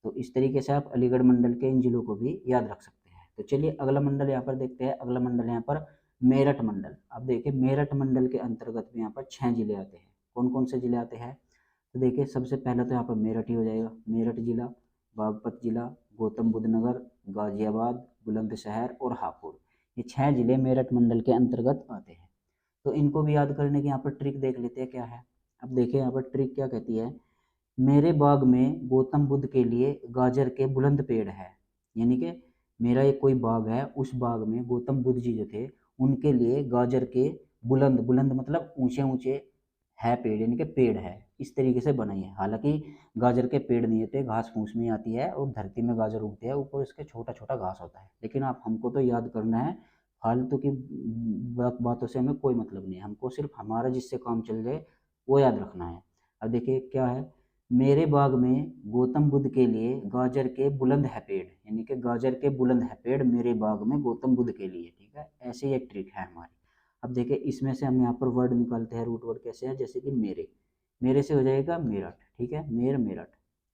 तो इस तरीके से आप अलीगढ़ मंडल के इन जिलों को भी याद रख सकते हैं। तो चलिए अगला मंडल यहाँ पर देखते हैं। अगला मंडल यहाँ पर मेरठ मंडल। अब देखिए मेरठ मंडल के अंतर्गत भी यहाँ पर 6 जिले आते हैं। कौन कौन से जिले आते हैं? तो देखिए सबसे पहले तो यहाँ पर मेरठ ही हो जाएगा, मेरठ जिला, बागपत जिला, गौतम बुद्ध नगर, गाजियाबाद, बुलंदशहर और हापुड़। ये 6 जिले मेरठ मंडल के अंतर्गत आते हैं। तो इनको भी याद करने की यहाँ पर ट्रिक देख लेते हैं क्या है। अब देखिए यहाँ पर ट्रिक क्या कहती है, मेरे बाग में गौतम बुद्ध के लिए गाजर के बुलंद पेड़ है। यानी कि मेरा एक कोई बाग है, उस बाग में गौतम बुद्ध जी जो थे उनके लिए गाजर के बुलंद, बुलंद मतलब ऊंचे ऊंचे है पेड़, यानी कि पेड़ है, इस तरीके से बनाई है। हालांकि गाजर के पेड़ नहीं होते, घास फूस में आती है और धरती में गाजर उगते हैं, ऊपर इसके छोटा छोटा घास होता है। लेकिन आप हमको तो याद करना है, फालतू की बातों से हमें कोई मतलब नहीं है, हमको सिर्फ हमारा जिससे काम चल जाए वो याद रखना है। अब देखिए क्या है, मेरे बाग में गौतम बुद्ध के लिए गाजर के बुलंद है पेड़, यानी कि गाजर के बुलंद है पेड़ मेरे बाग में गौतम बुद्ध के लिए। ठीक है, ऐसे एक ट्रिक है हमारी। अब देखिए इसमें से हम यहाँ पर वर्ड निकालते हैं, रूट वर्ड कैसे है, जैसे कि मेरे, मेरे से हो जाएगा मेरठ। ठीक है, मेरठ।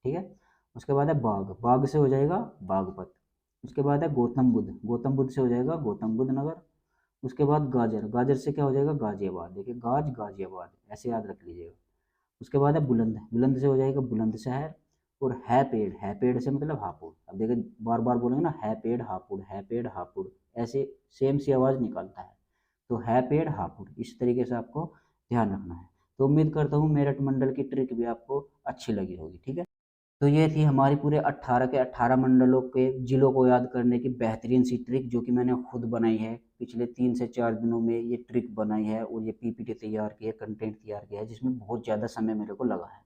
ठीक है, उसके बाद है बाग, बाग से हो जाएगा बागपत। उसके बाद है गौतम बुद्ध, गौतम बुद्ध से हो जाएगा गौतम बुद्ध नगर। उसके बाद गाजर, गाजर से क्या हो जाएगा गाजियाबाद। देखिए गाजियाबाद, ऐसे याद रख लीजिएगा। उसके बाद है बुलंद, बुलंद से हो जाएगा बुलंदशहर। और है पेड़ से मतलब हापुड़। अब देखिए बार बार बोलेंगे ना, है पेड़ हापुड़, है पेड़ हापुड़, ऐसे सेम सी आवाज़ निकालता है। तो है पेड़ हापुड़, इस तरीके से आपको ध्यान रखना है। तो उम्मीद करता हूँ मेरठ मंडल की ट्रिक भी आपको अच्छी लगी होगी। ठीक है, तो ये थी हमारी पूरे 18 के 18 मंडलों के जिलों को याद करने की बेहतरीन सी ट्रिक, जो कि मैंने खुद बनाई है। पिछले 3 से 4 दिनों में ये ट्रिक बनाई है और ये पीपीटी तैयार की है, कंटेंट तैयार किया है, जिसमें बहुत ज़्यादा समय मेरे को लगा है।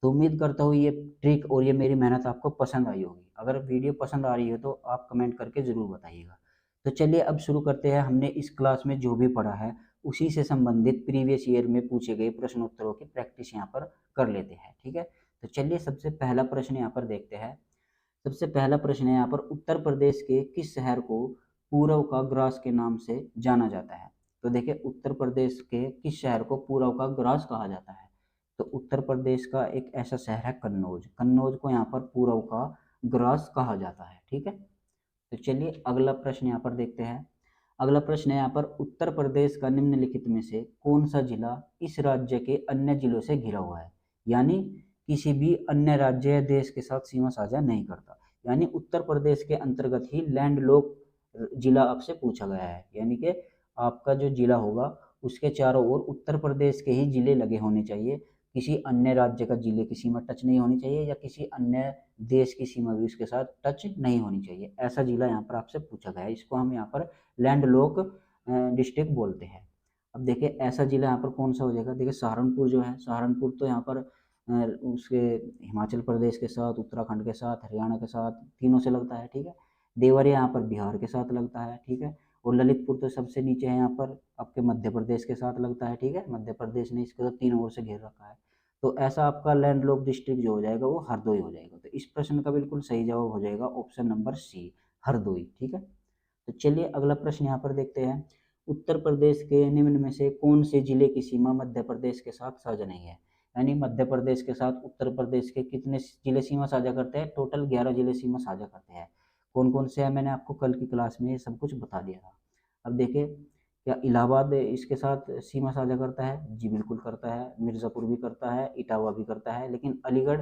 तो उम्मीद करता हूँ ये ट्रिक और ये मेरी मेहनत आपको पसंद आई होगी। अगर वीडियो पसंद आ रही है तो आप कमेंट करके ज़रूर बताइएगा। तो चलिए अब शुरू करते हैं। हमने इस क्लास में जो भी पढ़ा है उसी से संबंधित प्रीवियस ईयर में पूछे गए प्रश्नोत्तरों की प्रैक्टिस यहाँ पर कर लेते हैं। ठीक है, तो चलिए सबसे पहला प्रश्न यहाँ पर देखते हैं। सबसे पहला प्रश्न है यहाँ पर, उत्तर प्रदेश के किस शहर को पूरव का ग्रास के नाम से जाना जाता है? तो देखिए उत्तर प्रदेश के किस शहर को पूरव का ग्रास कहा जाता है? तो उत्तर प्रदेश का एक ऐसा शहर है कन्नौज, कन्नौज को यहाँ पर पूरव का ग्रास कहा जाता है। ठीक है, तो चलिए अगला प्रश्न यहाँ पर देखते हैं। अगला प्रश्न है यहाँ पर, उत्तर प्रदेश का निम्नलिखित में से कौन सा जिला इस राज्य के अन्य जिलों से घिरा हुआ है? यानी किसी भी अन्य राज्य या देश के साथ सीमा साझा नहीं करता। यानी उत्तर प्रदेश के अंतर्गत ही लैंड लॉक जिला आपसे पूछा गया है, यानी कि आपका जो जिला होगा उसके चारों ओर उत्तर प्रदेश के ही जिले लगे होने चाहिए, किसी अन्य राज्य का जिले की सीमा टच नहीं होनी चाहिए, या किसी अन्य देश की सीमा भी उसके साथ टच नहीं होनी चाहिए। ऐसा जिला यहाँ पर आपसे पूछा गया है, इसको हम यहाँ पर लैंड लॉक डिस्ट्रिक्ट बोलते हैं। अब देखिए ऐसा जिला यहाँ पर कौन सा हो जाएगा, देखिए सहारनपुर जो है, सहारनपुर तो यहाँ पर उसके हिमाचल प्रदेश के साथ, उत्तराखंड के साथ, हरियाणा के साथ, तीनों से लगता है। ठीक है, देवरिया यहाँ पर बिहार के साथ लगता है। ठीक है, और ललितपुर तो सबसे नीचे है, यहाँ पर आपके मध्य प्रदेश के साथ लगता है। ठीक है, मध्य प्रदेश ने इसको तो तीनों ओर से घेर रखा है। तो ऐसा आपका लैंडलॉक डिस्ट्रिक्ट जो हो जाएगा वो हरदोई हो जाएगा। तो इस प्रश्न का बिल्कुल सही जवाब हो जाएगा ऑप्शन नंबर सी, हरदोई। ठीक है, तो चलिए अगला प्रश्न यहाँ पर देखते हैं। उत्तर प्रदेश के निम्न में से कौन से जिले की सीमा मध्य प्रदेश के साथ साझा नहीं है? यानी मध्य प्रदेश के साथ उत्तर प्रदेश के कितने जिले सीमा साझा करते हैं? टोटल 11 जिले सीमा साझा करते हैं। कौन कौन से हैं मैंने आपको कल की क्लास में ये सब कुछ बता दिया था। अब देखिए, क्या इलाहाबाद इसके साथ सीमा साझा करता है? जी बिल्कुल करता है। मिर्ज़ापुर भी करता है, इटावा भी करता है, लेकिन अलीगढ़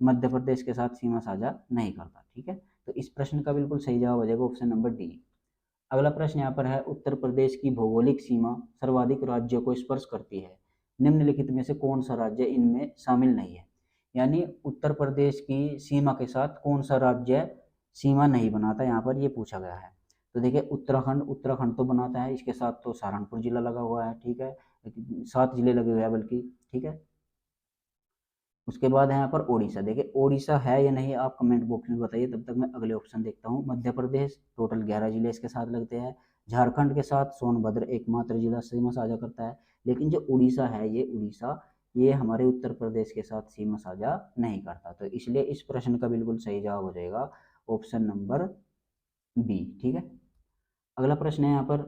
मध्य प्रदेश के साथ सीमा साझा नहीं करता। ठीक है, तो इस प्रश्न का बिल्कुल सही जवाब हो जाएगा ऑप्शन नंबर डी। अगला प्रश्न यहाँ पर है, उत्तर प्रदेश की भौगोलिक सीमा सर्वाधिक राज्यों को स्पर्श करती है, निम्नलिखित में से कौन सा राज्य इनमें शामिल नहीं है? यानी उत्तर प्रदेश की सीमा के साथ कौन सा राज्य सीमा नहीं बनाता, यहाँ पर ये पूछा गया है। तो देखिए, उत्तराखंड उत्तराखंड तो बनाता है, इसके साथ तो सहारनपुर जिला लगा हुआ है। ठीक है, 7 जिले लगे हुए हैं बल्कि। ठीक है, उसके बाद है यहाँ पर ओडिशा। देखिए ओडिशा है या नहीं आप कमेंट बॉक्स में बताइए, तब तक मैं अगले ऑप्शन देखता हूँ। मध्य प्रदेश टोटल 11 जिले इसके साथ लगते हैं। झारखंड के साथ सोनभद्र एकमात्र जिला सीमा साझा करता है, लेकिन जो उड़ीसा है, ये उड़ीसा ये हमारे उत्तर प्रदेश के साथ सीमा साझा नहीं करता। तो इसलिए इस प्रश्न का बिल्कुल सही जवाब हो जाएगा ऑप्शन नंबर बी। ठीक है, अगला प्रश्न है यहाँ पर,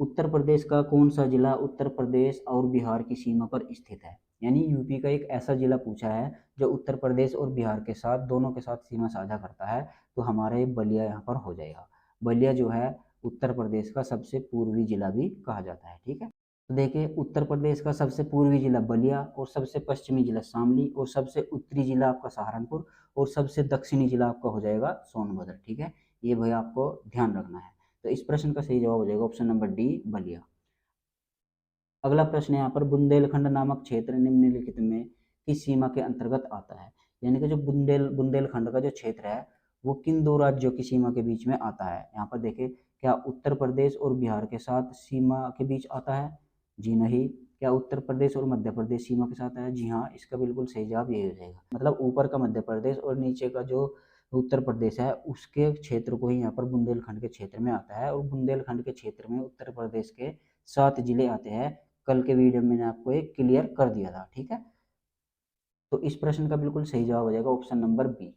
उत्तर प्रदेश का कौन सा जिला उत्तर प्रदेश और बिहार की सीमा पर स्थित है? यानी यूपी का एक ऐसा जिला पूछा है जो उत्तर प्रदेश और बिहार के साथ दोनों के साथ सीमा साझा करता है, तो हमारे बलिया यहाँ पर हो जाएगा। बलिया जो है उत्तर प्रदेश का सबसे पूर्वी जिला भी कहा जाता है। ठीक है, तो देखिए उत्तर प्रदेश का सबसे पूर्वी जिला बलिया, और सबसे पश्चिमी जिला शामली, और सबसे उत्तरी जिला आपका सहारनपुर, और सबसे दक्षिणी जिला आपका हो जाएगा सोनभद्र। ठीक है, ये भाई आपको ध्यान रखना है। तो इस प्रश्न का सही जवाब हो जाएगा ऑप्शन नंबर डी बलिया। अगला प्रश्न यहाँ पर, बुंदेलखंड नामक क्षेत्र निम्नलिखित में किस सीमा के अंतर्गत आता है? यानी कि जो बुंदेलखंड का जो क्षेत्र है वो किन दो राज्यों की सीमा के बीच में आता है? यहाँ पर देखिए, क्या उत्तर प्रदेश और बिहार के साथ सीमा के बीच आता है? जी नहीं। क्या उत्तर प्रदेश और मध्य प्रदेश सीमा के साथ है? जी हाँ। इसका बिल्कुल सही जवाब ये हो जाएगा। मतलब ऊपर का मध्य प्रदेश और नीचे का जो उत्तर प्रदेश है उसके क्षेत्र को ही यहाँ पर बुंदेलखंड के क्षेत्र में आता है, और बुंदेलखंड के क्षेत्र में उत्तर प्रदेश के 7 जिले आते हैं। कल के वीडियो में मैंने आपको एक क्लियर कर दिया था। ठीक है, तो इस प्रश्न का बिल्कुल सही जवाब हो जाएगा ऑप्शन नंबर बी।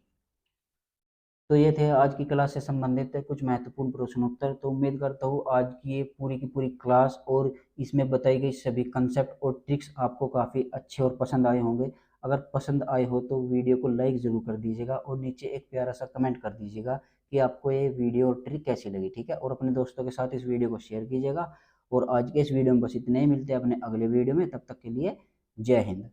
तो ये थे आज की क्लास से संबंधित कुछ महत्वपूर्ण प्रश्नोत्तर। तो उम्मीद करता हूँ आज की ये पूरी की पूरी क्लास और इसमें बताई गई सभी कंसेप्ट और ट्रिक्स आपको काफ़ी अच्छे और पसंद आए होंगे। अगर पसंद आए हो तो वीडियो को लाइक ज़रूर कर दीजिएगा, और नीचे एक प्यारा सा कमेंट कर दीजिएगा कि आपको ये वीडियो और ट्रिक कैसी लगी। ठीक है, और अपने दोस्तों के साथ इस वीडियो को शेयर कीजिएगा। और आज के इस वीडियो में बस इतने ही, मिलते हैं अपने अगले वीडियो में। तब तक के लिए जय हिंद।